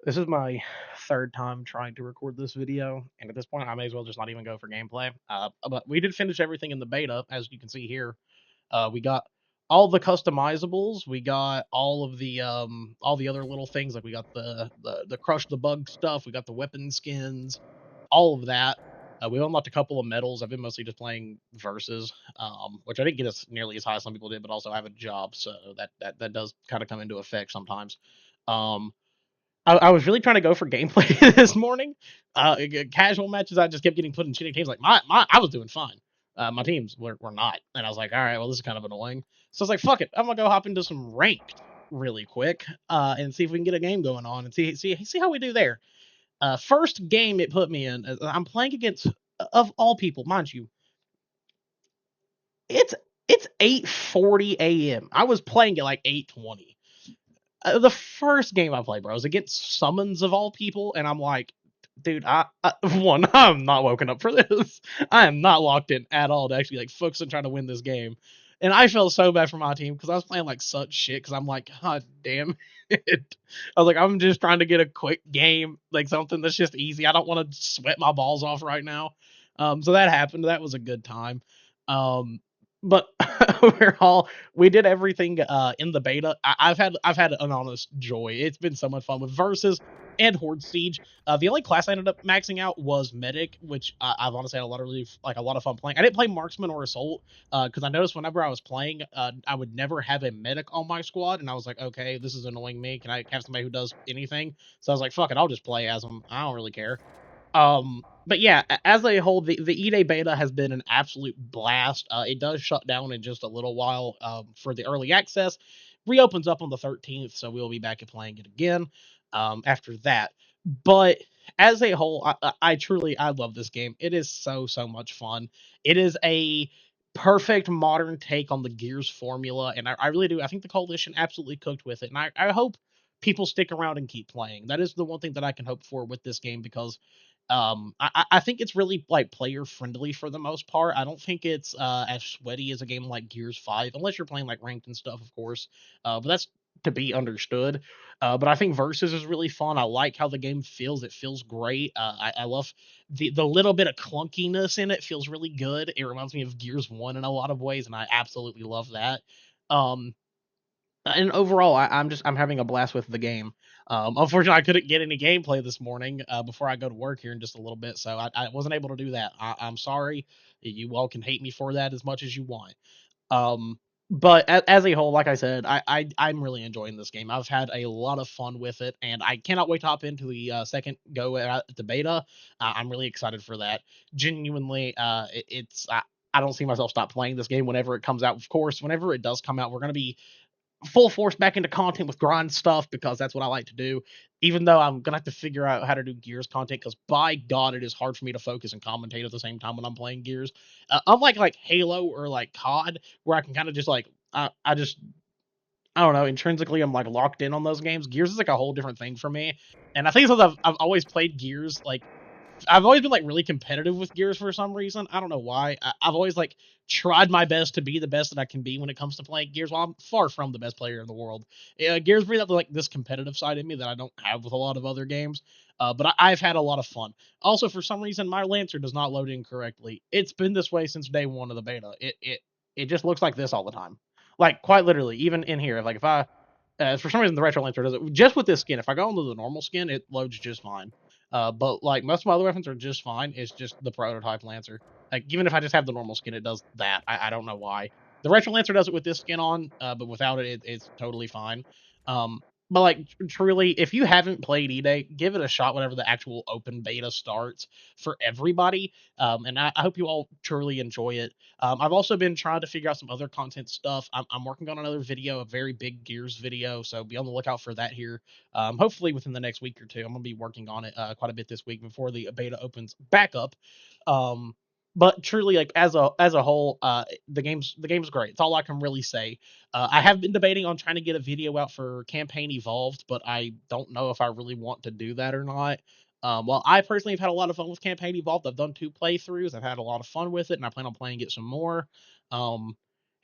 This is my third time trying to record this video, and at this point, I may as well just not even go for gameplay. But we did finish everything in the beta, as you can see here. We got all the customizables. We got all the other little things, like we got the crush the bug stuff. We got the weapon skins, all of that. We unlocked a couple of medals. I've been mostly just playing versus, which I didn't get as nearly as high as some people did, but also I have a job, so that does kind of come into effect sometimes. Um, I was really trying to go for gameplay this morning. Casual matches, I just kept getting put in cheating teams. Like I was doing fine. My teams were not, and I was like, all right, well, this is kind of annoying. So I was like, fuck it, I'm gonna go hop into some ranked really quick, and see if we can get a game going on and see how we do there. First game it put me in, I'm playing against, of all people, mind you, it's it's 8:40 a.m. I was playing at like 8:20. The first game I played, bro, was against summons of all people, and I'm like, dude, one, I'm not woken up for this. I am not locked in at all to actually like focus on trying to win this game. And I felt so bad for my team because I was playing like such shit because I'm like, God damn it. I was like, I'm just trying to get a quick game, like something that's just easy. I don't want to sweat my balls off right now. So that happened. That was a good time. Um, but overall, we did everything in the beta. I've had an honest joy. It's been so much fun with versus and horde siege. The only class I ended up maxing out was medic, which I've honestly had a lot of really like a lot of fun playing. I didn't play marksman or assault because I noticed whenever I was playing, I would never have a medic on my squad, and I was like, okay, this is annoying me. Can I have somebody who does anything? So I was like, fuck it, I'll just play as them. I don't really care. But yeah, as a whole, the EDay beta has been an absolute blast. It does shut down in just a little while for the early access. Reopens up on the 13th, so we'll be back at playing it again after that. But as a whole, I truly I love this game. It is so much fun. It is a perfect modern take on the Gears formula, and I really do. I think the coalition absolutely cooked with it, and I hope people stick around and keep playing. That is the one thing that I can hope for with this game because I think it's really like player friendly for the most part. I don't think it's as sweaty as a game like Gears 5, unless you're playing like ranked and stuff, of course. But that's to be understood. But I think Versus is really fun. I like how the game feels. It feels great. I love the little bit of clunkiness in it. Feels really good. It reminds me of Gears 1 in a lot of ways, and I absolutely love that. Um, and overall, I'm having a blast with the game. Unfortunately, I couldn't get any gameplay this morning before I go to work here in just a little bit, so I wasn't able to do that. I'm sorry. You all can hate me for that as much as you want. Um, but as a whole, like I said, I'm really enjoying this game. I've had a lot of fun with it, and I cannot wait to hop into the second go at the beta. I'm really excited for that. Genuinely, I don't see myself stop playing this game whenever it comes out. Of course, whenever it does come out, we're going to be full force back into content with grind stuff because that's what I like to do. Even though I'm gonna have to figure out how to do Gears content because by God, it is hard for me to focus and commentate at the same time when I'm playing Gears. Unlike like Halo or like COD, where I can kind of just like I just I don't know, intrinsically I'm like locked in on those games. Gears is like a whole different thing for me, and I think because I've always played Gears like I've always been like really competitive with Gears for some reason. I don't know why. Have always like tried my best to be the best that I can be when it comes to playing Gears. While I'm far from the best player in the world, Gears brings up like this competitive side in me that I don't have with a lot of other games. But I've had a lot of fun. Also, for some reason, my Lancer does not load in correctly. It's been this way since day one of the beta. It just looks like this all the time. Like quite literally, even in here. Like if I for some reason the retro lancer does it just with this skin. If I go into the normal skin, it loads just fine. But like most of my other weapons are just fine. It's just the prototype lancer. Like even if I just have the normal skin, it does that. I don't know why. The retro lancer does it with this skin on, but without it, it's totally fine. Um, but like truly, if you haven't played EDay, give it a shot whenever the actual open beta starts for everybody. And I hope you all truly enjoy it. I've also been trying to figure out some other content stuff. I'm working on another video, a very big Gears video, so be on the lookout for that here. Hopefully within the next week or two. I'm gonna be working on it quite a bit this week before the beta opens back up. Um, but truly, like as a whole, the game's great. It's all I can really say. I have been debating on trying to get a video out for campaign evolved, but I don't know if I really want to do that or not. Well, I personally have had a lot of fun with campaign evolved. I've done 2 playthroughs. I've had a lot of fun with it, and I plan on playing it some more. Um,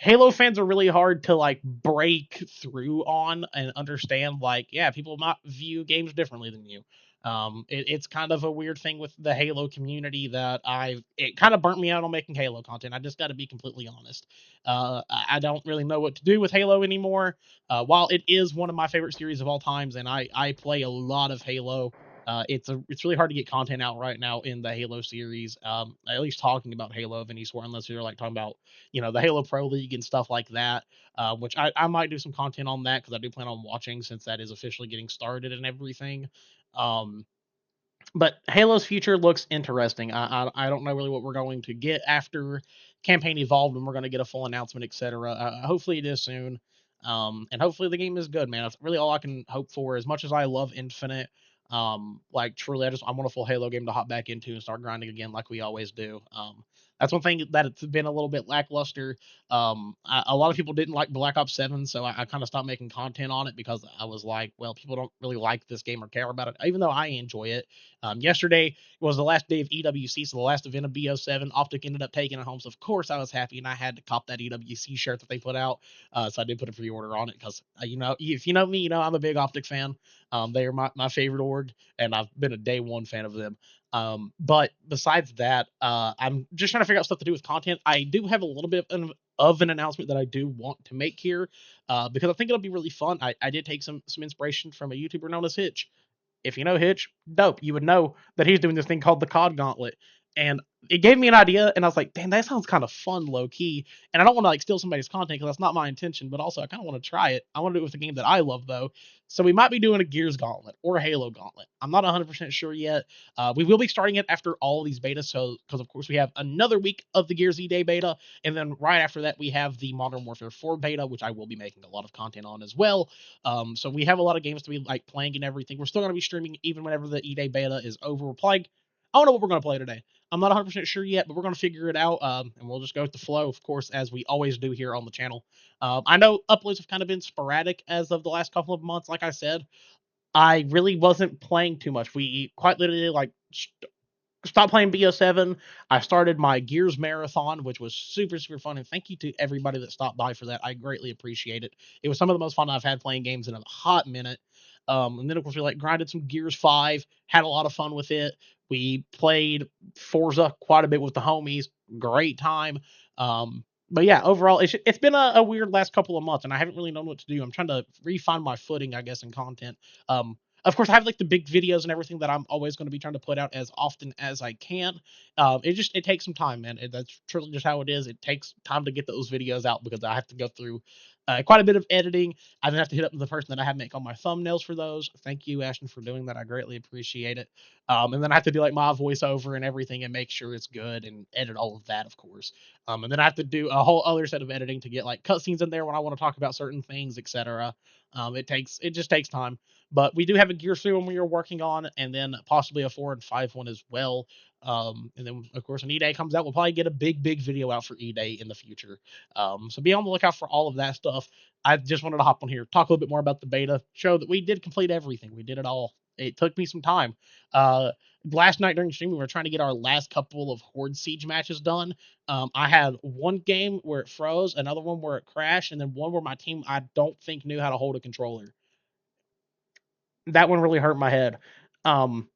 Halo fans are really hard to like break through on and understand. Like, yeah, people might view games differently than you. It's kind of a weird thing with the Halo community that it kind of burnt me out on making Halo content. I just got to be completely honest. I don't really know what to do with Halo anymore. While it is one of my favorite series of all times, and I play a lot of Halo. It's really hard to get content out right now in the Halo series. At least talking about Halo of any sort, unless you're like talking about the Halo Pro League and stuff like that. Which I might do some content on that because I do plan on watching since that is officially getting started and everything. Um, but Halo's future looks interesting. I don't know really what we're going to get after campaign evolved and we're going to get a full announcement, etc. Hopefully it is soon. And hopefully the game is good, man. That's really all I can hope for. As much as I love Infinite, like truly, I want a full Halo game to hop back into and start grinding again like we always do. That's one thing that it's been a little bit lackluster. A lot of people didn't like Black Ops 7, so I kind of stopped making content on it because I was like, well, people don't really like this game or care about it, even though I enjoy it. Yesterday was the last day of EWC, so the last event of BO7. Optic ended up taking it home, so of course I was happy, and I had to cop that EWC shirt that they put out. So I did put a pre-order on it because, if you know me, I'm a big Optic fan. They are my favorite org, and I've been a day one fan of them. But besides that, I'm just trying to figure out stuff to do with content. I do have a little bit of an announcement that I do want to make here, because I think it'll be really fun. I did take some inspiration from a YouTuber known as Hitch. If you know Hitch, dope. You would know that he's doing this thing called the COD Gauntlet. And it gave me an idea, and I was like, damn, that sounds kind of fun, low key. And I don't want to like steal somebody's content because that's not my intention, but also I kind of want to try it. I want to do it with a game that I love, though. So we might be doing a Gears Gauntlet or a Halo Gauntlet. I'm not 100% sure yet. We will be starting it after all of these betas, so because of course we have another week of the Gears EDay beta, and then right after that we have the Modern Warfare 4 beta, which I will be making a lot of content on as well. So we have a lot of games to be like playing and everything. We're still going to be streaming even whenever the EDay beta is over. We're playing. I don't know what we're going to play today. I'm not 100% sure yet, but we're going to figure it out, and we'll just go with the flow, of course, as we always do here on the channel. I know uploads have kind of been sporadic as of the last couple of months. Like I said, I really wasn't playing too much. We quite literally like stopped playing BO7. I started my Gears marathon, which was super, super fun. And thank you to everybody that stopped by for that. I greatly appreciate it. It was some of the most fun I've had playing games in a hot minute. And then, of course, we like grinded some Gears 5, had a lot of fun with it. We played Forza quite a bit with the homies. Great time. But yeah, overall, it's been a weird last couple of months, and I haven't really known what to do. I'm trying to refine my footing, I guess, in content. Of course, I have like the big videos and everything that I'm always going to be trying to put out as often as I can. It takes some time, man. That's truly just how it is. It takes time to get those videos out because I have to go through quite a bit of editing. I then have to hit up the person that I have make all my thumbnails for those. Thank you, Ashton, for doing that. I greatly appreciate it. And then I have to do like my voiceover and everything and make sure it's good and edit all of that, of course. And then I have to do a whole other set of editing to get like cutscenes in there when I want to talk about certain things, etc. It just takes time. But we do have a Gear 3 one we are working on, and then possibly a 4 and 5 one as well. And then, of course, when EDay comes out, we'll probably get a big video out for EDay in the future. So be on the lookout for all of that stuff. I just wanted to hop on here, talk a little bit more about the beta, show that we did complete everything. We did it all. It took me some time. Last night during stream, we were trying to get our last couple of Horde Siege matches done. I had one game where it froze, another one where it crashed, and then one where my team I don't think knew how to hold a controller. That one really hurt my head. Um,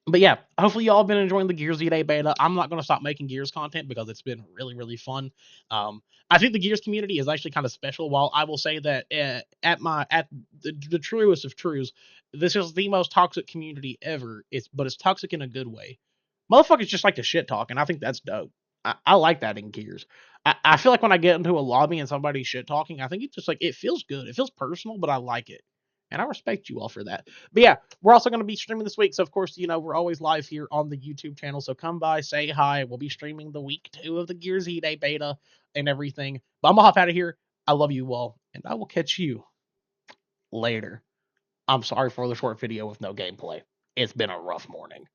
but yeah, hopefully y'all have been enjoying the Gears EDay beta. I'm not going to stop making Gears content because it's been really, really fun. I think the Gears community is actually kind of special. While I will say that at the truest of truths, this is the most toxic community ever. But it's toxic in a good way. Motherfuckers just like to shit talk, and I think that's dope. I like that in Gears. I feel like when I get into a lobby and somebody's shit talking, I think it's just like it feels good. It feels personal, but I like it. And I respect you all for that. But yeah, we're also going to be streaming this week. So, of course, we're always live here on the YouTube channel. So come by, say hi. We'll be streaming the week 2 of the Gears EDay beta and everything. But I'm going to hop out of here. I love you all. And I will catch you later. I'm sorry for the short video with no gameplay. It's been a rough morning.